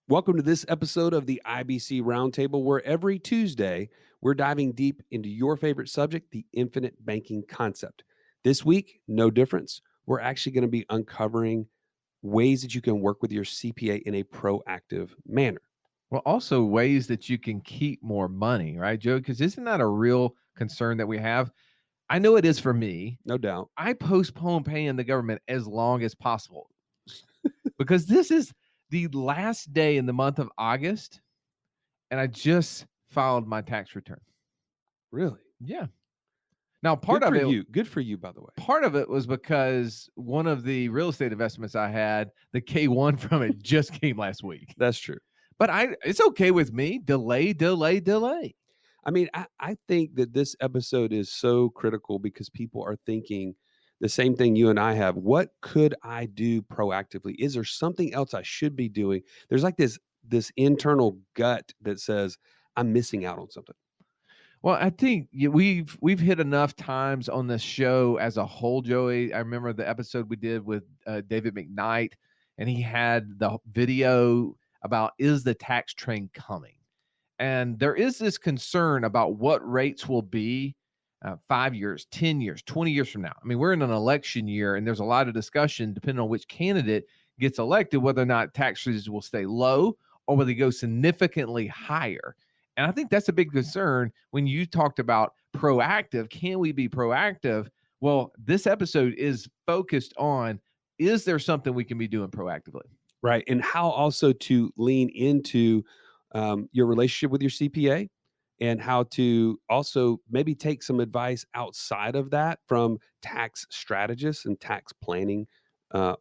Welcome to this episode of the IBC Roundtable, where every Tuesday we're diving deep into your favorite subject, the infinite banking concept. This week, no difference. We're actually going to be uncovering ways that you can work with your CPA in a proactive manner. Well, also ways that you can keep more money, right, Joe? Because isn't that a real concern that we have? I know it is for me. No doubt. I postpone paying the government as long as possible because this is the last day in the month of August, and I just filed my tax return. Really? Yeah. Now, part of it, good for you, by the way. part of it was because one of the real estate investments I had, the K1 from it just came last week. That's true. But it's okay with me. Delay. I mean, I think that this episode is so critical because people are thinking the same thing you and I have. What could I do proactively? Is there something else I should be doing? There's like this internal gut that says I'm missing out on something. Well, I think we've hit enough times on this show as a whole, Joey. I remember the episode we did with David McKnight, and he had the video about, is the tax train coming? And there is this concern about what rates will be 5 years, 10 years, 20 years from now. I mean, we're in an election year, and there's a lot of discussion, depending on which candidate gets elected, whether or not tax rates will stay low or whether they go significantly higher. And I think that's a big concern when you talked about proactive. Can we be proactive? Well, this episode is focused on, is there something we can be doing proactively? Right. And how also to lean into your relationship with your CPA and how to also maybe take some advice outside of that from tax strategists and tax planning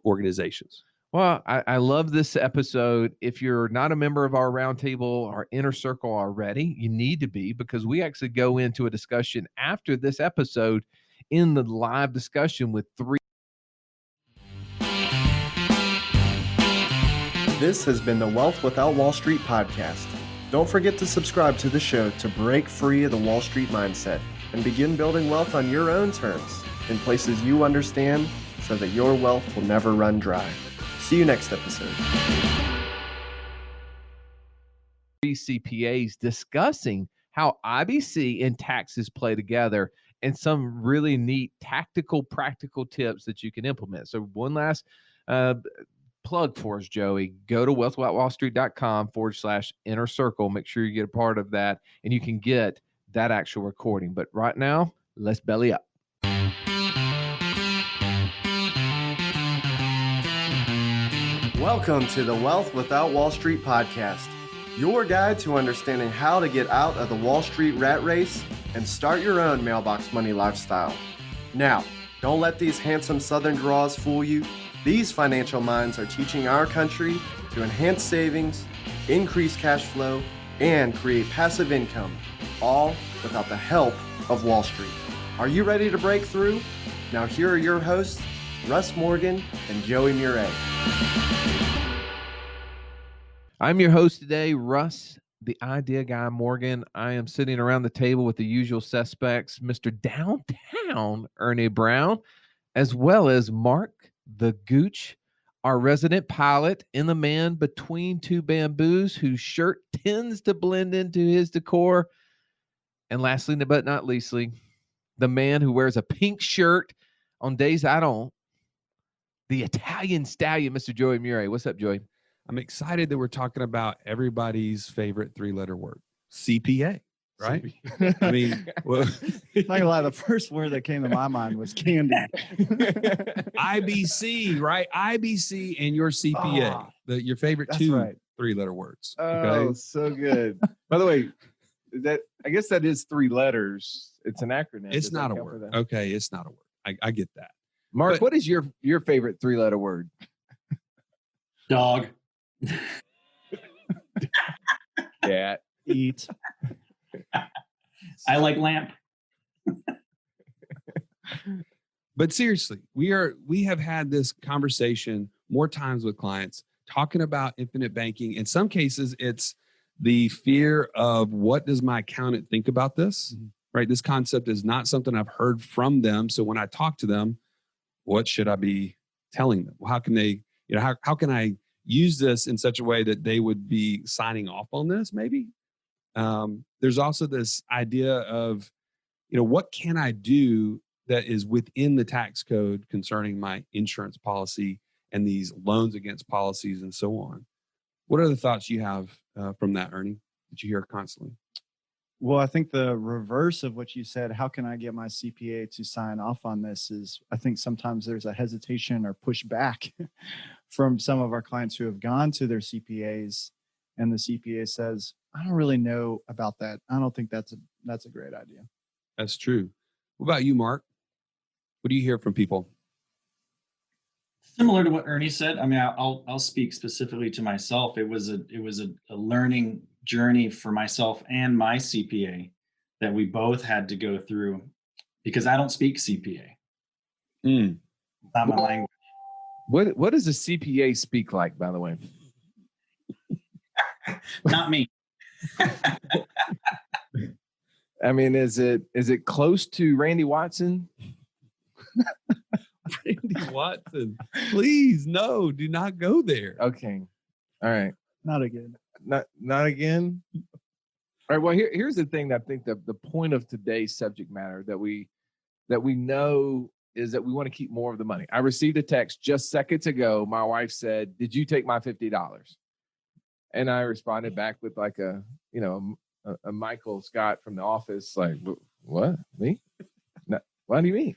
organizations. Well, I love this episode. If you're not a member of our roundtable, our inner circle already, you need to be, because we actually go into a discussion after this episode in the live discussion with three. This has been the Wealth Without Wall Street podcast. Don't forget to subscribe to the show to break free of the Wall Street mindset and begin building wealth on your own terms in places you understand so that your wealth will never run dry. See you next episode. CPAs discussing how IBC and taxes play together and some really neat tactical, practical tips that you can implement. So one last plug for us, Joey. Go to wealthwithoutwallstreet.com/inner circle. Make sure you get a part of that, and you can get that actual recording. But right now, let's belly up. Welcome to the Wealth Without Wall Street podcast, your guide to understanding how to get out of the Wall Street rat race and start your own mailbox money lifestyle. Now, don't let these handsome Southern draws fool you. These financial minds are teaching our country to enhance savings, increase cash flow, and create passive income, all without the help of Wall Street. Are you ready to break through? Now here are your hosts, Russ Morgan and Joey Murray. I'm your host today, Russ, the idea guy Morgan. I am sitting around the table with the usual suspects, Mr. Downtown Ernie Brown, as well as Mark the Gooch, our resident pilot, and the man between two bamboos whose shirt tends to blend into his decor. And lastly, but not leastly, the man who wears a pink shirt on days I don't, the Italian stallion, Mr. Joey Murray. What's up, Joey? I'm excited that we're talking about everybody's favorite three-letter word, CPA, right? I mean, well, not gonna lie, the first word that came to my mind was candy. IBC, right? IBC and your CPA, your favorite three-letter words. Oh, so good. By the way, I guess that is 3 letters. It's an acronym. It's not a word. Okay, it's not a word. I get that. Mark, what is your favorite 3-letter word? Dog. Cat. Eat. I like lamp. But seriously, we have had this conversation more times with clients talking about infinite banking. In some cases, it's the fear of, what does my accountant think about this? Mm-hmm. Right? This concept is not something I've heard from them. So when I talk to them, what should I be telling them? How can they, how can I use this in such a way that they would be signing off on this, maybe. There's also this idea of, what can I do that is within the tax code concerning my insurance policy and these loans against policies and so on. What are the thoughts you have from that, Ernie, that you hear constantly? Well, I think the reverse of what you said, how can I get my CPA to sign off on this, is I think sometimes there's a hesitation or pushback from some of our clients who have gone to their CPAs, and the CPA says, I don't really know about that. I don't think that's a great idea. That's true. What about you, Mark? What do you hear from people? Similar to what Ernie said. I mean, I'll speak specifically to myself. It was a learning journey for myself and my CPA that we both had to go through, because I don't speak CPA. Mm. Not my language. What does a CPA speak like, by the way? Not me. I mean, is it close to Randy Watson? Randy Watson, please, no, do not go there. Okay, all right, Not again. not again. All right. Well, here's the thing that I think the point of today's subject matter that we know is that we want to keep more of the money. I received a text just seconds ago. My wife said, "Did you take my $50?" And I responded back with like a Michael Scott from The Office, like, "What, me? No, what do you mean?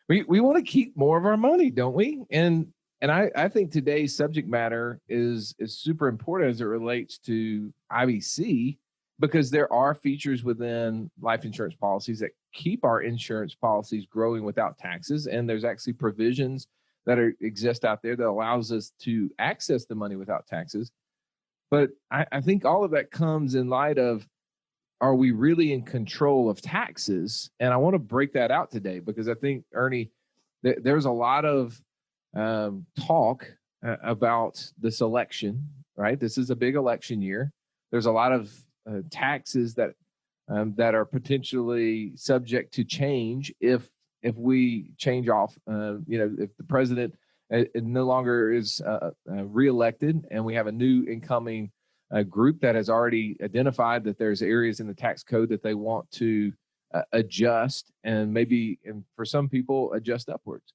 We want to keep more of our money, don't we?" And I think today's subject matter is super important as it relates to IBC, because there are features within life insurance policies that keep our insurance policies growing without taxes. And there's actually provisions that exist out there that allows us to access the money without taxes. But I think all of that comes in light of, are we really in control of taxes? And I want to break that out today, because I think, Ernie, there's a lot of talk about this election, right? This is a big election year. There's a lot of taxes that are potentially subject to change if we change off, if the president no longer is reelected, and we have a new incoming group that has already identified that there's areas in the tax code that they want to adjust, and maybe, and for some people, adjust upwards.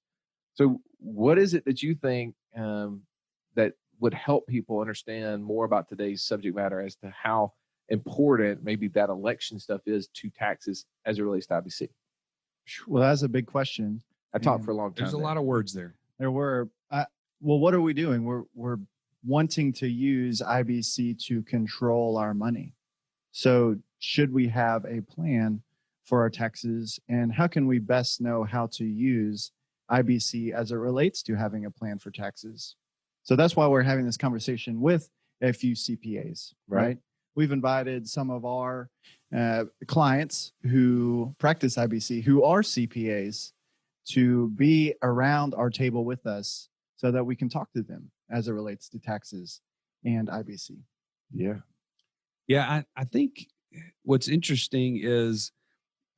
So what is it that you think that would help people understand more about today's subject matter as to how important maybe that election stuff is to taxes as it relates to IBC? Well, that's a big question. I talked for a long time. There's a lot of words there. There were, well, what are we doing? We're wanting to use IBC to control our money. So should we have a plan for our taxes, and how can we best know how to use IBC as it relates to having a plan for taxes? So that's why we're having this conversation with a few CPAs, right? We've invited some of our clients who practice IBC, who are CPAs, to be around our table with us so that we can talk to them as it relates to taxes and IBC. Yeah, I think what's interesting is,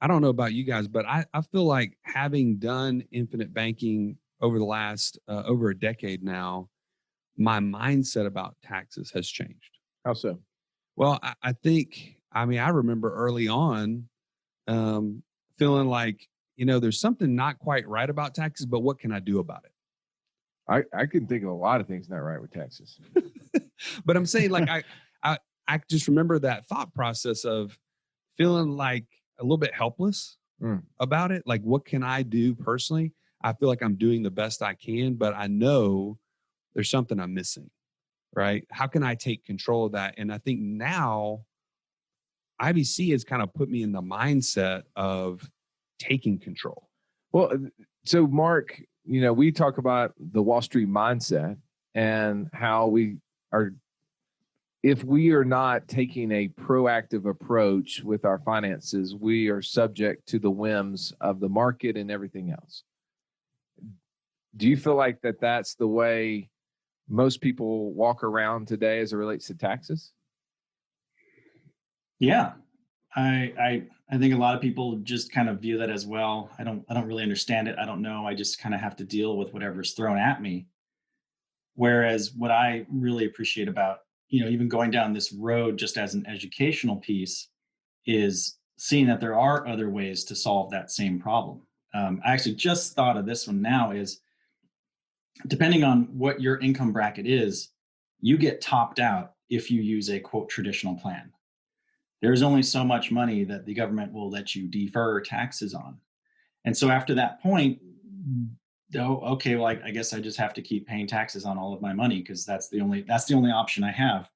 I don't know about you guys, but I feel like, having done infinite banking over the last over a decade now, my mindset about taxes has changed. How so? Well, I think, I remember early on feeling like, there's something not quite right about taxes, but what can I do about it? I can think of a lot of things not right with taxes. But I'm saying, like, I just remember that thought process of feeling like a little bit helpless about it. Like, what can I do personally? I feel like I'm doing the best I can, but I know there's something I'm missing, right? How can I take control of that? And I think now IBC has kind of put me in the mindset of taking control. Well, so Mark, we talk about the Wall Street mindset and how we are, if we are not taking a proactive approach with our finances, we are subject to the whims of the market and everything else. Do you feel like that's the way most people walk around today as it relates to taxes? Yeah, I think a lot of people just kind of view that as, well, I don't really understand it. I don't know. I just kind of have to deal with whatever's thrown at me. Whereas what I really appreciate about, even going down this road just as an educational piece is seeing that there are other ways to solve that same problem. I actually just thought of this one now is depending on what your income bracket is, you get topped out if you use a quote traditional plan. There's only so much money that the government will let you defer taxes on. And so after that point, okay, well, I guess I just have to keep paying taxes on all of my money because that's the only option I have.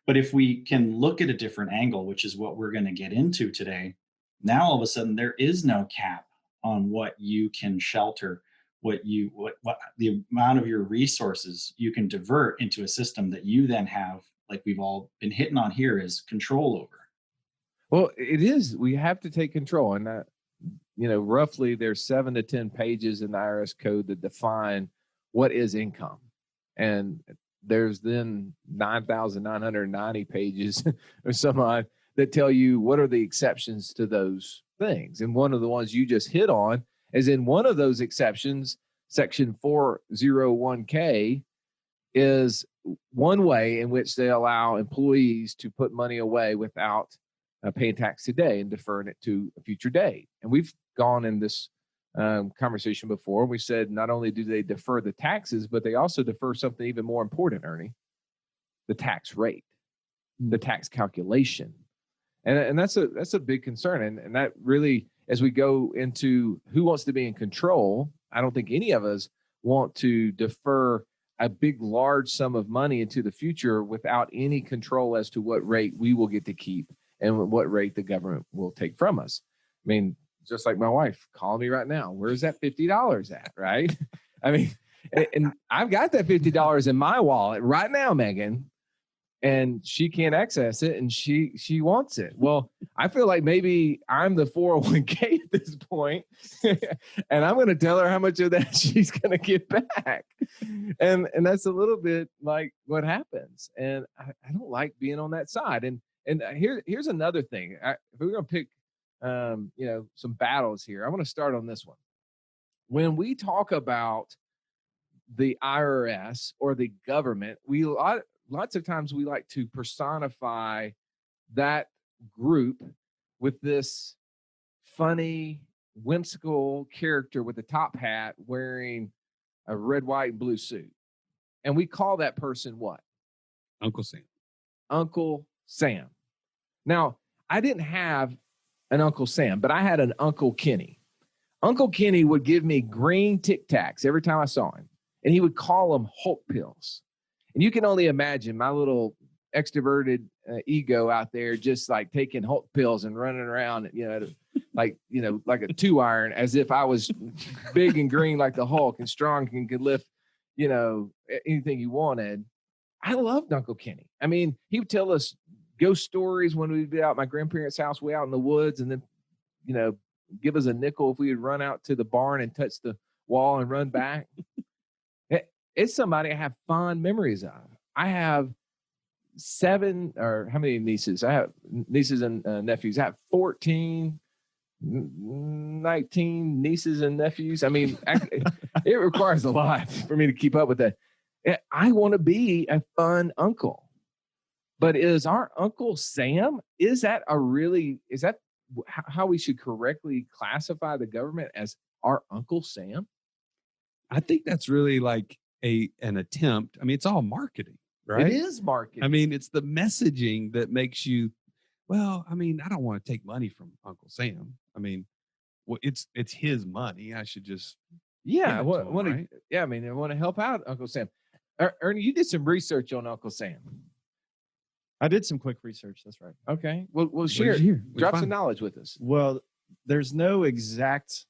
But if we can look at a different angle, which is what we're going to get into today, now all of a sudden there is no cap on what you can shelter, what the amount of your resources you can divert into a system that you then have, like we've all been hitting on here, is control over. Well, it is. We have to take control, and that, roughly there's 7 to 10 pages in the IRS code that define what is income, and there's then 9,990 pages or some odd that tell you what are the exceptions to those things. And one of the ones you just hit on is in one of those exceptions, section 401k is one way in which they allow employees to put money away without paying tax today and deferring it to a future date. And we've gone in this conversation before. We said not only do they defer the taxes, but they also defer something even more important, Ernie, the tax rate, the tax calculation. And that's a big concern. And that really, as we go into who wants to be in control, I don't think any of us want to defer a big, large sum of money into the future without any control as to what rate we will get to keep and what rate the government will take from us. I mean, just like my wife calling me right now, where's that $50 at, right? I mean, and I've got that $50 in my wallet right now, Megan, and she can't access it, and she wants it. Well, I feel like maybe I'm the 401k at this point, and I'm going to tell her how much of that she's going to get back. And that's a little bit like what happens. And I don't like being on that side. And here's another thing. If we're going to pick some battles here, I want to start on this one. When we talk about the IRS or the government, lots of times we like to personify that group with this funny, whimsical character with a top hat wearing a red, white, and blue suit. And we call that person what? Uncle Sam. Uncle Sam. Now, I didn't have an Uncle Sam, but I had an Uncle Kenny. Uncle Kenny would give me green Tic Tacs every time I saw him, and he would call them Hulk pills. And you can only imagine my little extroverted ego out there just like taking Hulk pills and running around, like a 2-iron as if I was big and green like the Hulk and strong and could lift, anything you wanted. I loved Uncle Kenny. I mean, he would tell us ghost stories when we'd be out at my grandparents' house way out in the woods, and then, give us a nickel if we would run out to the barn and touch the wall and run back. It's somebody I have fond memories of. I have 7, or how many nieces? I have nieces and nephews. I have 14, 19 nieces and nephews. I mean, it requires a lot for me to keep up with that. I want to be a fun uncle. But is our Uncle Sam, is that how we should correctly classify the government, as our Uncle Sam? I think that's really like an attempt. I mean, it's all marketing, right? It is marketing. I mean, it's the messaging that makes you, well, I mean, I don't want to take money from Uncle Sam. I mean, it's his money. I should just I want to help out Uncle Sam. Ernie, you did some research on Uncle Sam. I did some quick research. That's right. Okay. Well, share. Drop some knowledge with us. Well, there's no exact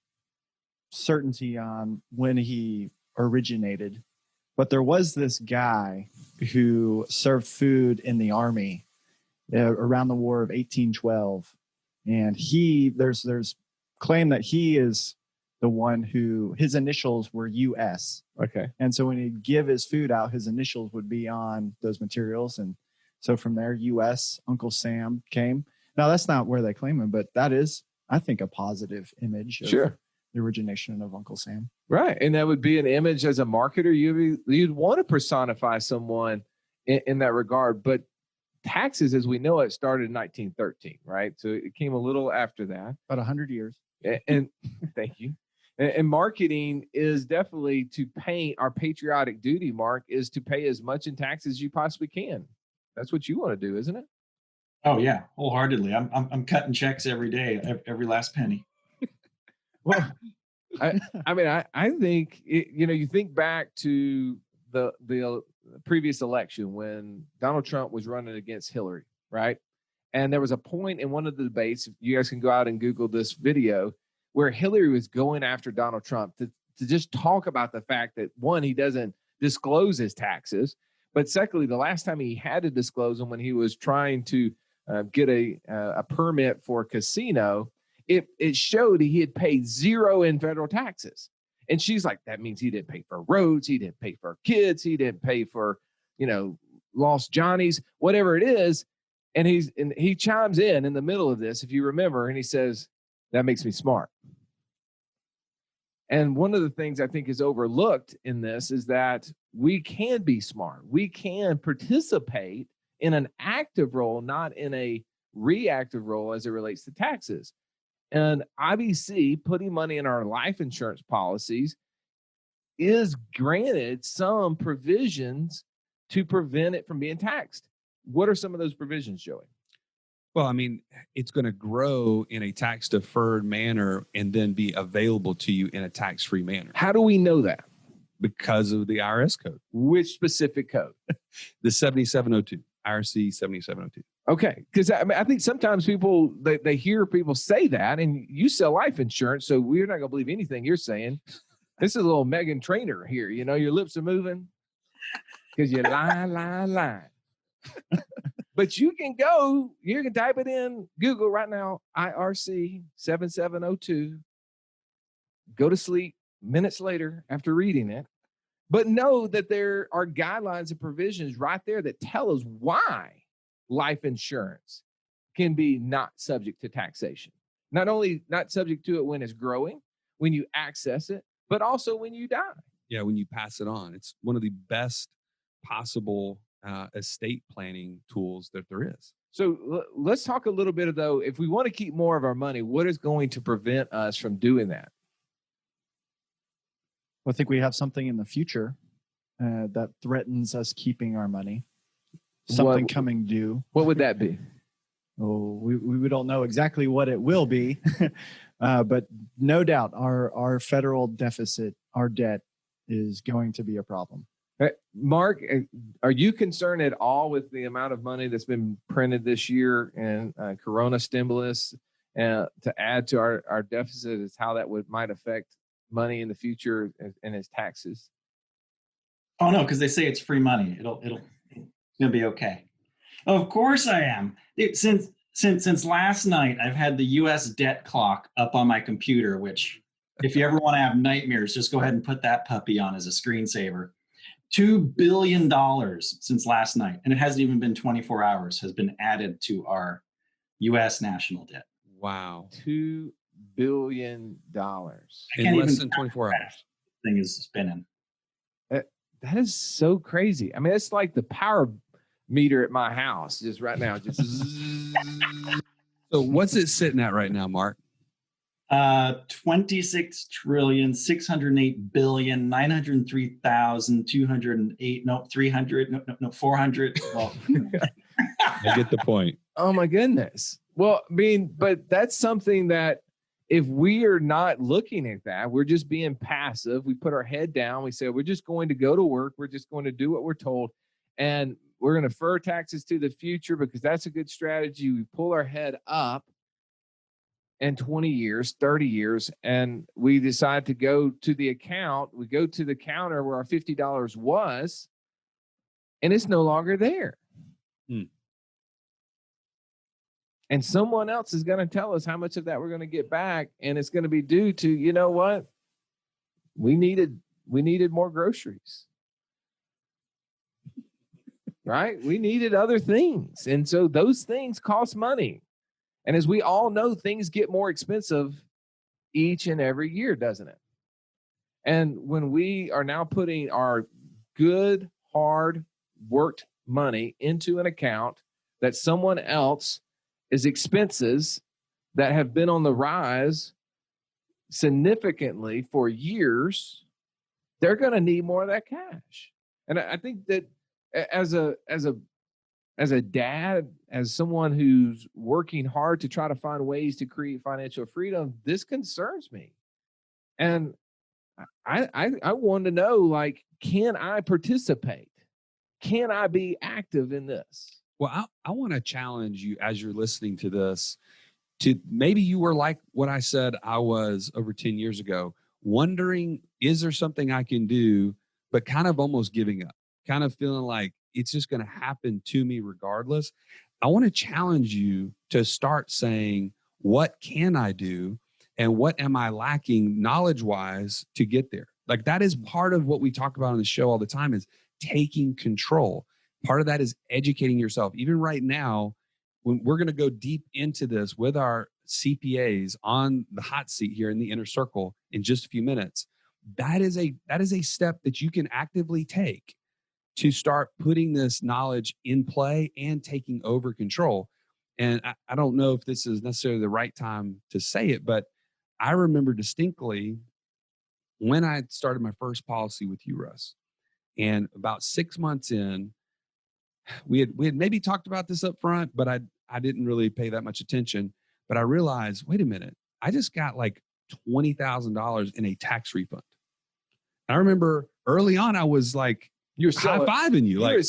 certainty on when he originated, but there was this guy who served food in the army around the War of 1812, and there's claim that he is the one who, his initials were US. Okay. And so when he'd give his food out, his initials would be on those materials, and so from there, US, Uncle Sam came. Now, that's not where they claim him, but that is, I think, a positive image of the origination of Uncle Sam. Right. And that would be an image as a marketer. You'd want to personify someone in that regard. But taxes, as we know it, started in 1913, right? So it came a little after that. About 100 years. And thank you. And marketing is definitely to pay our patriotic duty, Mark, is to pay as much in taxes as you possibly can. That's what you want to do, isn't it? Oh yeah, wholeheartedly. I'm cutting checks every day, every last penny. Well, I think, you think back to the previous election when Donald Trump was running against Hillary, right? And there was a point in one of the debates, you guys can go out and Google this video, where Hillary was going after Donald Trump to just talk about the fact that, one, he doesn't disclose his taxes, but secondly, the last time he had to disclose them when he was trying to get a permit for a casino, it showed he had paid zero in federal taxes. And she's like, that means he didn't pay for roads, he didn't pay for kids, he didn't pay for, lost Johnnies, whatever it is. And he chimes in the middle of this, if you remember, and he says, that makes me smart. And one of the things I think is overlooked in this is that we can be smart. We can participate in an active role, not in a reactive role as it relates to taxes. And IBC, putting money in our life insurance policies, is granted some provisions to prevent it from being taxed. What are some of those provisions, Joey? Well, I mean, it's going to grow in a tax deferred manner and then be available to you in a tax free manner. How do we know that? Because of the IRS code. Which specific code? The 7702, IRC 7702. Okay, because I think sometimes people, they hear people say that, and you sell life insurance, so we're not going to believe anything you're saying. This is a little Megan Trainor here. Your lips are moving because you lie. But you can type it in Google right now, IRC 7702. Go to sleep minutes later after reading it. But know that there are guidelines and provisions right there that tell us why life insurance can be not subject to taxation. Not only not subject to it when it's growing, when you access it, but also when you die. Yeah, when you pass it on. It's one of the best possible estate planning tools that there is. So let's talk a little bit, though, if we want to keep more of our money, what is going to prevent us from doing that? Well, I think we have something in the future that threatens us keeping our money. Something coming due. What would that be? Oh, we don't know exactly what it will be, but no doubt our federal deficit, our debt, is going to be a problem. Mark, are you concerned at all with the amount of money that's been printed this year and Corona stimulus to add to our deficit, is how that might affect money in the future and its taxes? Oh no, because they say it's free money. It's gonna be okay. Of course I am. Since last night, I've had the U.S. debt clock up on my computer. Which, if you ever want to have nightmares, just go ahead and put that puppy on as a screensaver. $2 billion since last night, and it hasn't even been 24 hours, has been added to our U.S. national debt. Wow. $2 billion. In less than 24 hours. Thing is spinning. That is so crazy. I mean, it's like the power meter at my house just right now. Just So what's it sitting at right now, Mark? 26,608,903,208. No, 300. No, 400. Well, I get the point. Oh my goodness. Well, I mean, but that's something that if we are not looking at that, we're just being passive. We put our head down. We say, we're just going to go to work. We're just going to do what we're told. And we're going to defer taxes to the future because that's a good strategy. We pull our head up in 20 years, 30 years, and we decide to go to the account. We go to the counter where our $50 was, and it's no longer there. And someone else is going to tell us how much of that we're going to get back, and it's going to be due to, you know what? We needed more groceries. Right? We needed other things. And so those things cost money. And as we all know, things get more expensive each and every year, doesn't it? And when we are now putting our good, hard worked money into an account that someone else is expenses that have been on the rise significantly for years, they're going to need more of that cash. And I think that as a dad, as someone who's working hard to try to find ways to create financial freedom, this concerns me. And I want to know, like, can I participate? Can I be active in this? Well, I want to challenge you as you're listening to this to maybe you were like what I said I was over 10 years ago, wondering, is there something I can do, but kind of almost giving up, kind of feeling like it's just going to happen to me regardless. I want to challenge you to start saying, what can I do? And what am I lacking knowledge wise to get there? Like that is part of what we talk about on the show all the time is taking control. Part of that is educating yourself. Even right now, when we're going to go deep into this with our CPAs on the hot seat here in the inner circle in just a few minutes, that is a step that you can actively take to start putting this knowledge in play and taking over control. And I don't know if this is necessarily the right time to say it, but I remember distinctly when I started my first policy with you, Russ, and about 6 months in, we had maybe talked about this up front, but I didn't really pay that much attention. But I realized, wait a minute, I just got like $20,000 in a tax refund. I remember early on, I was like, You're high-fiving you. Like,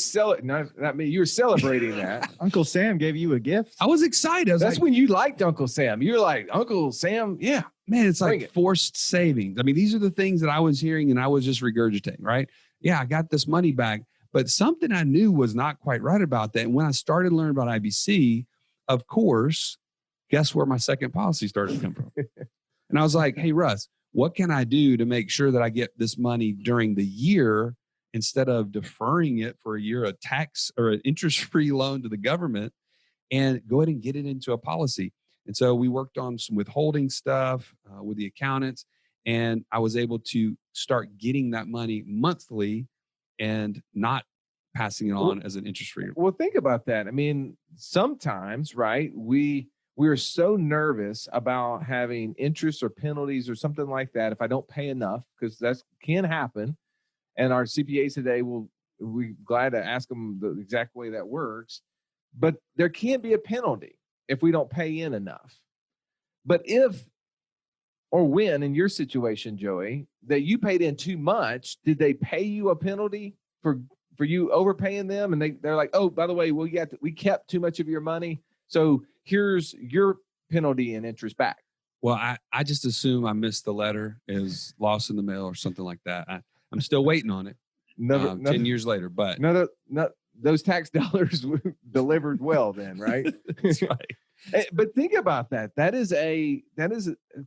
not me. You were celebrating that. Uncle Sam gave you a gift. I was excited. That's like, when you liked Uncle Sam. You're like, Uncle Sam, yeah. Man, it's like forced savings. I mean, these are the things that I was hearing and I was just regurgitating, right? Yeah, I got this money back. But something I knew was not quite right about that. And when I started learning about IBC, of course, guess where my second policy started to come from? And I was like, hey, Russ, what can I do to make sure that I get this money during the year instead of deferring it for a year, a tax or an interest-free loan to the government, and go ahead and get it into a policy? And so we worked on some withholding stuff with the accountants, and I was able to start getting that money monthly and not passing it on as an interest-free. Well, think about that. I mean, sometimes, right, we are so nervous about having interest or penalties or something like that if I don't pay enough, because that can happen. And our CPAs today we're glad to ask them the exact way that works. But there can't be a penalty if we don't pay in enough. But if or when, in your situation, Joey, that you paid in too much, did they pay you a penalty for you overpaying them? And they're like, oh, by the way, we kept too much of your money, so here's your penalty and interest back. Well, I just assume I missed the letter, is lost in the mail or something like that. I'm still waiting on it. 10 years later, but those tax dollars delivered well then, right? That's right. But think about that. That is a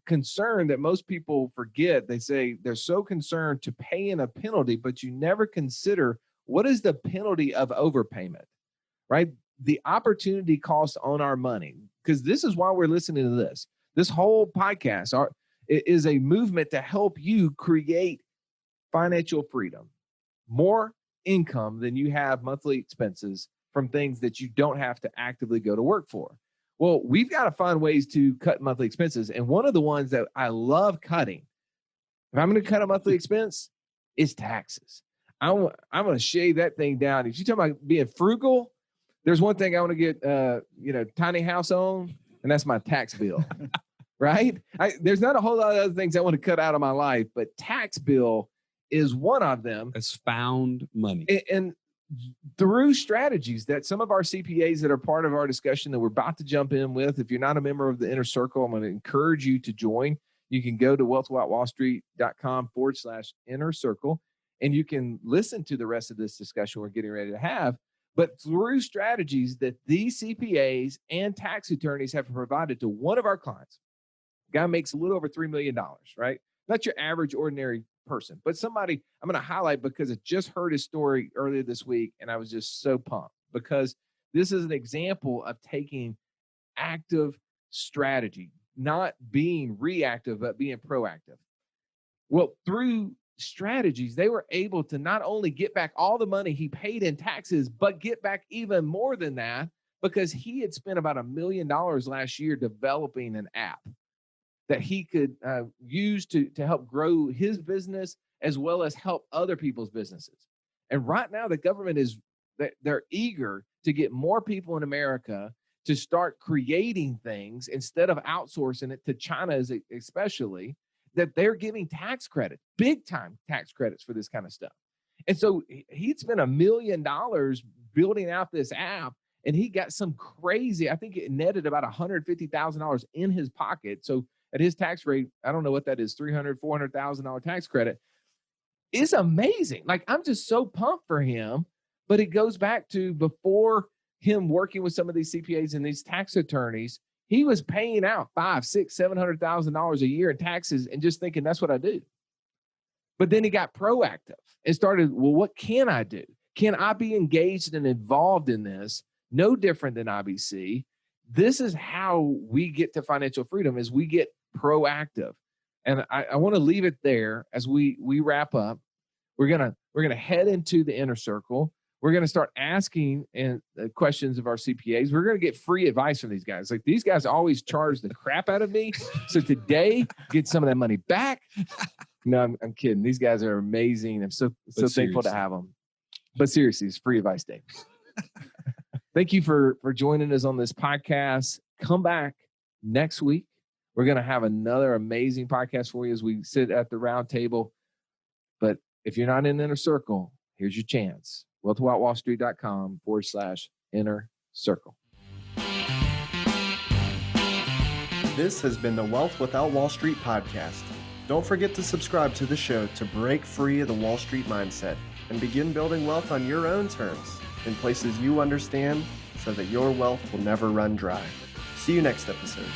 concern that most people forget. They say they're so concerned to pay in a penalty, but you never consider what is the penalty of overpayment, right? The opportunity cost on our money, because this is why we're listening to this. This whole podcast is a movement to help you create financial freedom, more income than you have monthly expenses from things that you don't have to actively go to work for. Well, we've got to find ways to cut monthly expenses. And one of the ones that I love cutting, if I'm going to cut a monthly expense, is taxes. I'm going to shave that thing down. If you talk about being frugal, there's one thing I want to get, tiny house on, and that's my tax bill, right? There's not a whole lot of other things I want to cut out of my life, but tax bill is one of them. It's found money. And through strategies that some of our CPAs that are part of our discussion that we're about to jump in with, if you're not a member of the Inner Circle, I'm going to encourage you to join. You can go to wealthwithoutwallstreet.com/inner circle, and you can listen to the rest of this discussion we're getting ready to have. But through strategies that these CPAs and tax attorneys have provided to one of our clients, guy makes a little over $3 million, right? Not your average ordinary person, but somebody I'm going to highlight because I just heard his story earlier this week, and I was just so pumped because this is an example of taking active strategy, not being reactive, but being proactive. Well, through strategies, they were able to not only get back all the money he paid in taxes, but get back even more than that, because he had spent about $1 million last year developing an app that he could use to help grow his business as well as help other people's businesses. And right now, the government they're eager to get more people in America to start creating things instead of outsourcing it to China, especially, that they're giving tax credit, big time tax credits for this kind of stuff. And so he'd spent $1 million building out this app, and he got some crazy, I think it netted about $150,000 in his pocket. So at his tax rate, I don't know what that is, $300,000, $400,000 tax credit. It's amazing. Like, I'm just so pumped for him. But it goes back to before him working with some of these CPAs and these tax attorneys, he was paying out $500,000, $600,000, $700,000 a year in taxes and just thinking that's what I do. But then he got proactive and started, well, what can I do? Can I be engaged and involved in this? No different than IBC. This is how we get to financial freedom, is we get proactive. And I want to leave it there as we wrap up. We're gonna head into the inner circle. We're going to start asking questions of our CPAs. We're going to get free advice from these guys. Like, these guys always charge the crap out of me. So today, get some of that money back. No, I'm kidding. These guys are amazing. I'm so thankful to have them. But seriously, it's free advice day. Thank you for joining us on this podcast. Come back next week. We're going to have another amazing podcast for you as we sit at the round table. But if you're not in the inner circle, here's your chance. wealthwithoutwallstreet.com/inner circle. This has been the Wealth Without Wall Street podcast. Don't forget to subscribe to the show to break free of the Wall Street mindset and begin building wealth on your own terms in places you understand, so that your wealth will never run dry. See you next episode.